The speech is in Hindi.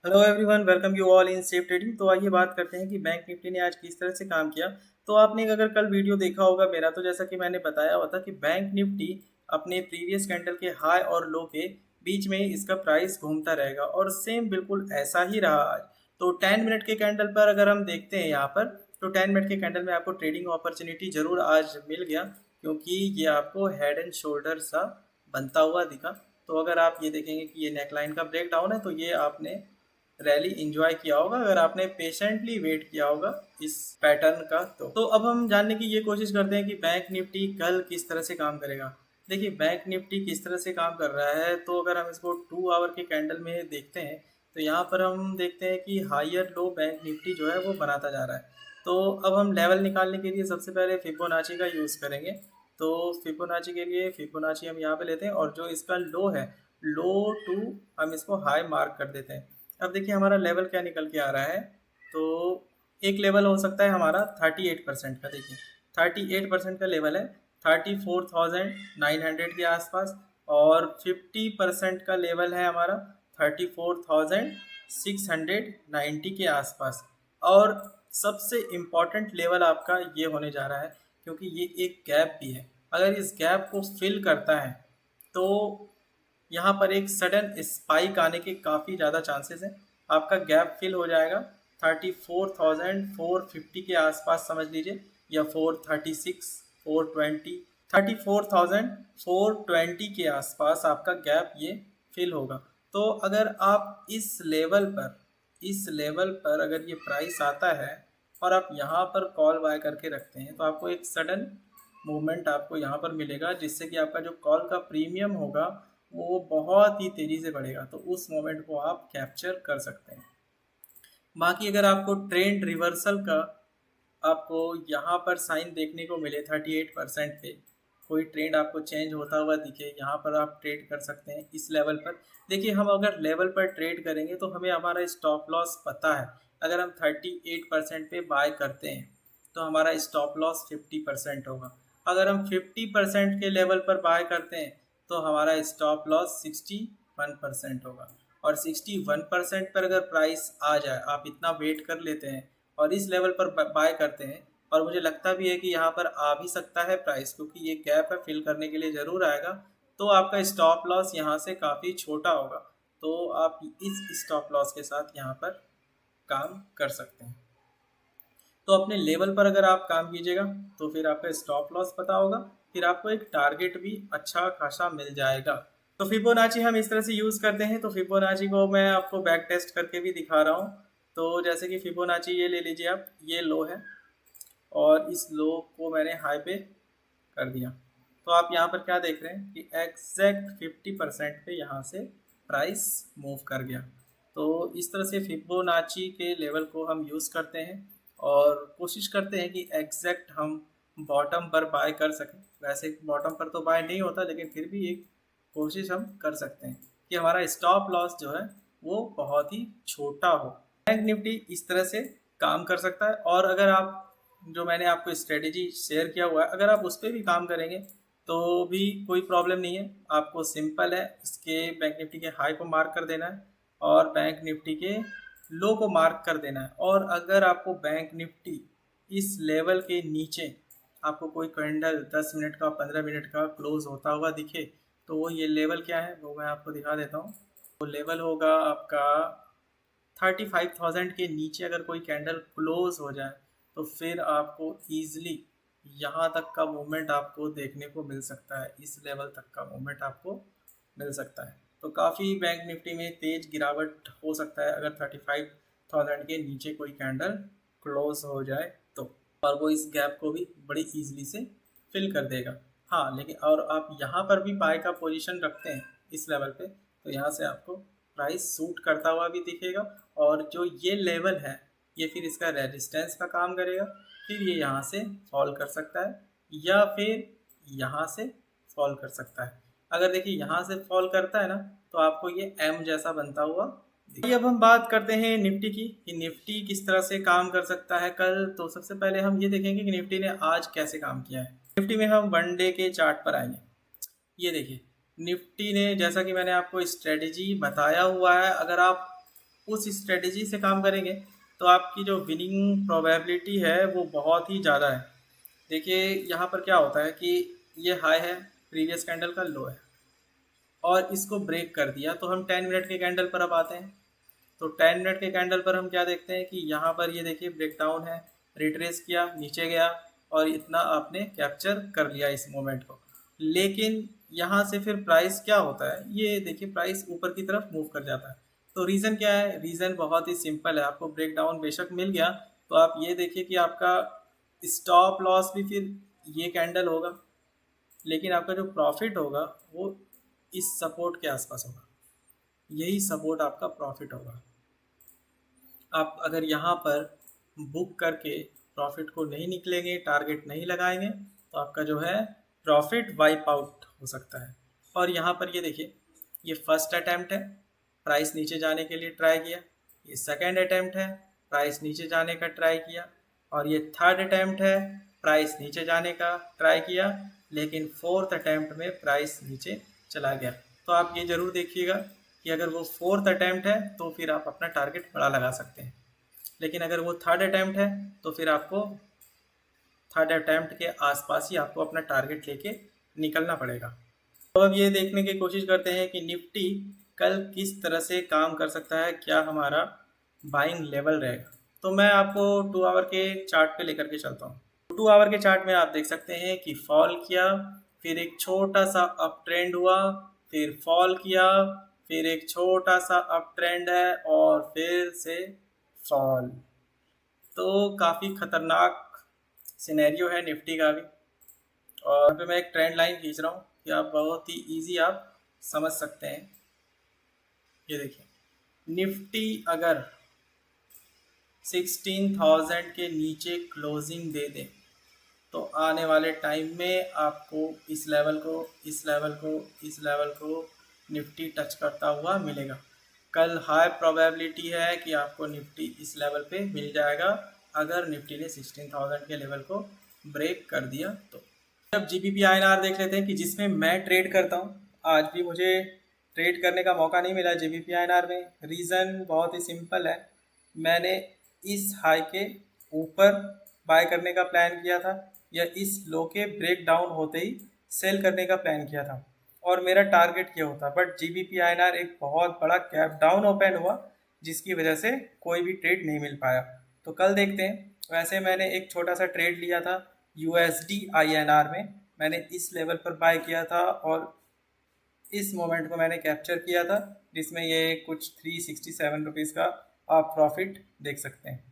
Hello everyone, welcome you all in safe trading. तो आइए बात करते हैं कि बैंक निफ्टी ने आज किस तरह से काम किया। तो आपने अगर कल वीडियो देखा होगा मेरा, तो जैसा कि मैंने बताया हुआ था कि बैंक निफ्टी अपने प्रीवियस कैंडल के हाई और लो के बीच में इसका प्राइस घूमता रहेगा और सेम बिल्कुल ऐसा ही रहा आज। तो 10 मिनट के कैंडल पर अगर हम देखते हैं यहाँ पर, तो 10 मिनट के कैंडल में आपको ट्रेडिंग अपॉर्चुनिटी जरूर आज मिल गया, क्योंकि ये आपको हेड एंड शोल्डर सा बनता हुआ दिखा। तो अगर आप ये देखेंगे कि ये नेकलाइन का ब्रेक डाउन है, तो ये आपने रैली इंजॉय किया होगा अगर आपने पेशेंटली वेट किया होगा इस पैटर्न का। तो अब हम जानने की ये कोशिश करते हैं कि बैंक निफ्टी कल किस तरह से काम करेगा। देखिए, बैंक निफ्टी किस तरह से काम कर रहा है, तो अगर हम इसको 2 आवर के कैंडल में देखते हैं, तो यहाँ पर हम देखते हैं कि हायर लो बैंक निफ्टी जो है वो बनाता जा रहा है। तो अब हम लेवल निकालने के लिए सबसे पहले फिबोनाची का यूज़ करेंगे। तो फिबोनाची के लिए फिबोनाची हम यहाँ पे लेते हैं और जो इसका लो है, लो टू, हम इसको हाई मार्क कर देते हैं। अब देखिए हमारा लेवल क्या निकल के आ रहा है। तो एक लेवल हो सकता है हमारा 38% का। देखिए 38% का लेवल है 34,900 के आसपास, और 50% का लेवल है हमारा 34,690 के आसपास। और सबसे इम्पॉर्टेंट लेवल आपका ये होने जा रहा है, क्योंकि ये एक गैप भी है। अगर इस गैप को फिल करता है तो यहाँ पर एक सडन स्पाइक आने के काफ़ी ज़्यादा चांसेस हैं। आपका गैप फिल हो जाएगा 34,450 के आसपास समझ लीजिए, या 436, 420, 34,420 के आसपास आपका गैप ये फिल होगा। तो अगर आप इस लेवल पर अगर ये प्राइस आता है और आप यहाँ पर कॉल बाय करके रखते हैं, तो आपको एक सडन मूवमेंट आपको यहाँ पर मिलेगा, जिससे कि आपका जो कॉल का प्रीमियम होगा वो बहुत ही तेज़ी से बढ़ेगा। तो उस मोमेंट को आप कैप्चर कर सकते हैं। बाकी अगर आपको ट्रेंड रिवर्सल का आपको यहाँ पर साइन देखने को मिले 38% पे, कोई ट्रेंड आपको चेंज होता हुआ दिखे, यहाँ पर आप ट्रेड कर सकते हैं इस लेवल पर। देखिए, हम अगर लेवल पर ट्रेड करेंगे तो हमें हमारा स्टॉप लॉस पता है। अगर हम 38% पे बाय करते हैं तो हमारा स्टॉप लॉस 50% होगा। अगर हम 50% के लेवल पर बाय करते हैं तो हमारा स्टॉप लॉस 61% होगा। और 61% पर अगर प्राइस आ जाए, आप इतना वेट कर लेते हैं और इस लेवल पर बाय करते हैं, और मुझे लगता भी है कि यहाँ पर आ भी सकता है प्राइस, क्योंकि ये गैप है, फिल करने के लिए ज़रूर आएगा। तो आपका स्टॉप लॉस यहाँ से काफ़ी छोटा होगा। तो आप इस स्टॉप लॉस के साथ यहाँ पर काम कर सकते हैं। तो अपने लेवल पर अगर आप काम कीजिएगा तो फिर आपका स्टॉप लॉस पता होगा, फिर आपको एक टारगेट भी अच्छा खासा मिल जाएगा। तो फिबोनाची हम इस तरह से यूज़ करते हैं। तो फिबोनाची को मैं आपको बैक टेस्ट करके भी दिखा रहा हूँ। तो जैसे कि फिबोनाची ये ले लीजिए आप, ये लो है और इस लो को मैंने हाई पे कर दिया। तो आप यहाँ पर क्या देख रहे हैं कि एग्जैक्ट 50% पे यहाँ से प्राइस मूव कर गया। तो इस तरह से फिबोनाची के लेवल को हम यूज़ करते हैं और कोशिश करते हैं कि एग्जैक्ट हम बॉटम पर बाय कर सकें। वैसे बॉटम पर तो बाय नहीं होता, लेकिन फिर भी एक कोशिश हम कर सकते हैं कि हमारा स्टॉप लॉस जो है वो बहुत ही छोटा हो। बैंक निफ्टी इस तरह से काम कर सकता है। और अगर आप, जो मैंने आपको स्ट्रेटेजी शेयर किया हुआ है, अगर आप उस पर भी काम करेंगे तो भी कोई प्रॉब्लम नहीं है। आपको सिंपल है, इसके बैंक निफ्टी के हाई को मार्क कर देना है और बैंक निफ्टी के लो को मार्क कर देना है। और अगर आपको बैंक निफ्टी इस लेवल के नीचे आपको कोई कैंडल 10 मिनट का, 15 मिनट का क्लोज होता हुआ दिखे, तो वो ये लेवल क्या है वो मैं आपको दिखा देता हूँ। वो लेवल होगा आपका 35,000 के नीचे। अगर कोई कैंडल क्लोज हो जाए तो फिर आपको ईजिली यहाँ तक का मूवमेंट आपको देखने को मिल सकता है, इस लेवल तक का मूवमेंट आपको मिल सकता है। तो काफ़ी बैंक निफ्टी में तेज़ गिरावट हो सकता है अगर 35,000 के नीचे कोई कैंडल क्लोज हो जाए तो। और वो इस गैप को भी बड़ी ईजिली से फिल कर देगा। हाँ, लेकिन और आप यहाँ पर भी बाय का पोजीशन रखते हैं इस लेवल पे, तो यहाँ से आपको प्राइस सूट करता हुआ भी दिखेगा। और जो ये लेवल है, ये फिर इसका रेजिस्टेंस का काम करेगा। फिर ये यहाँ से फॉल कर सकता है या फिर यहाँ से फॉल कर सकता है। अगर देखिए यहाँ से फॉल करता है ना, तो आपको ये एम जैसा बनता हुआ दिखेगा। अब हम बात करते हैं निफ्टी की, कि निफ्टी किस तरह से काम कर सकता है कल। तो सबसे पहले हम ये देखेंगे कि निफ्टी ने आज कैसे काम किया है। निफ्टी में हम 1 डे के चार्ट पर आएंगे। ये देखिए, निफ्टी ने, जैसा कि मैंने आपको स्ट्रेटेजी बताया हुआ है, अगर आप उस स्ट्रेटेजी से काम करेंगे तो आपकी जो विनिंग प्रोबेबिलिटी है वो बहुत ही ज़्यादा है। देखिए यहाँ पर क्या होता है कि ये हाई है, प्रीवियस कैंडल का लो है और इसको ब्रेक कर दिया, तो हम 10 मिनट के कैंडल पर अब आते हैं। तो 10 मिनट के कैंडल पर हम क्या देखते हैं कि यहाँ पर ये देखिए ब्रेकडाउन है, रिट्रेस किया, नीचे गया और इतना आपने कैप्चर कर लिया इस मोमेंट को। लेकिन यहाँ से फिर प्राइस क्या होता है, ये देखिए प्राइस ऊपर की तरफ मूव कर जाता है। तो रीज़न क्या है, रीज़न बहुत ही सिंपल है। आपको ब्रेकडाउन बेशक मिल गया तो आप ये देखिए कि आपका स्टॉप लॉस भी फिर ये कैंडल होगा, लेकिन आपका जो प्रॉफिट होगा वो इस सपोर्ट के आसपास होगा। यही सपोर्ट आपका प्रॉफिट होगा। आप अगर यहाँ पर बुक करके प्रॉफिट को नहीं निकलेंगे, टारगेट नहीं लगाएंगे, तो आपका जो है प्रॉफिट वाइप आउट हो सकता है। और यहाँ पर ये देखिए, ये फर्स्ट अटैम्प्ट है, प्राइस नीचे जाने के लिए ट्राई किया। ये सेकंड अटैम्प्ट है, प्राइस नीचे जाने का ट्राई किया। और ये थर्ड अटैम्प्ट है, प्राइस नीचे जाने का ट्राई किया, लेकिन फोर्थ अटैम्प्ट में प्राइस नीचे चला गया। तो आप ये ज़रूर देखिएगा कि अगर वो फोर्थ अटैम्प्ट है तो फिर आप अपना टारगेट बड़ा लगा सकते हैं, लेकिन अगर वो थर्ड अटैम्प्ट है तो फिर आपको थर्ड अटैम्प्ट के आसपास ही आपको अपना टारगेट लेके निकलना पड़ेगा। तो अब ये देखने की कोशिश करते हैं कि निफ्टी कल किस तरह से काम कर सकता है, क्या हमारा बाइंग लेवल रहेगा। तो मैं आपको 2 आवर के चार्ट पे लेकर के चलता हूँ। 2 आवर के चार्ट में आप देख सकते हैं कि फॉल किया, फिर एक छोटा सा अप ट्रेंड हुआ, फिर फॉल किया, फिर एक छोटा सा अप ट्रेंड है और फिर से फॉल। तो काफ़ी खतरनाक सिनेरियो है निफ्टी का भी। और यहाँ पे मैं एक ट्रेंड लाइन खींच रहा हूँ कि आप बहुत ही इजी आप समझ सकते हैं। ये देखिए, निफ्टी अगर 16,000 के नीचे क्लोजिंग दे दे तो आने वाले टाइम में आपको इस लेवल को, इस लेवल को, इस लेवल को निफ्टी टच करता हुआ मिलेगा। कल हाई प्रोबेबिलिटी है कि आपको निफ्टी इस लेवल पे मिल जाएगा अगर निफ्टी ने 16,000 के लेवल को ब्रेक कर दिया तो। अब जीबीपी आईएनआर देख लेते हैं कि जिसमें मैं ट्रेड करता हूँ। आज भी मुझे ट्रेड करने का मौका नहीं मिला जीबीपी आईएनआर में। रीज़न बहुत ही सिंपल है, मैंने इस हाई के ऊपर बाय करने का प्लान किया था या इस लो के ब्रेक डाउन होते ही सेल करने का प्लान किया था और मेरा टारगेट ये होता। बट जीबीपी आईएनआर एक बहुत बड़ा गैप डाउन ओपन हुआ जिसकी वजह से कोई भी ट्रेड नहीं मिल पाया। तो कल देखते हैं। वैसे मैंने एक छोटा सा ट्रेड लिया था यूएसडी आईएनआर में, मैंने इस लेवल पर बाय किया था और इस मोमेंट को मैंने कैप्चर किया था, जिसमें ये कुछ 367 रुपीज़ का आप प्रॉफिट देख सकते हैं।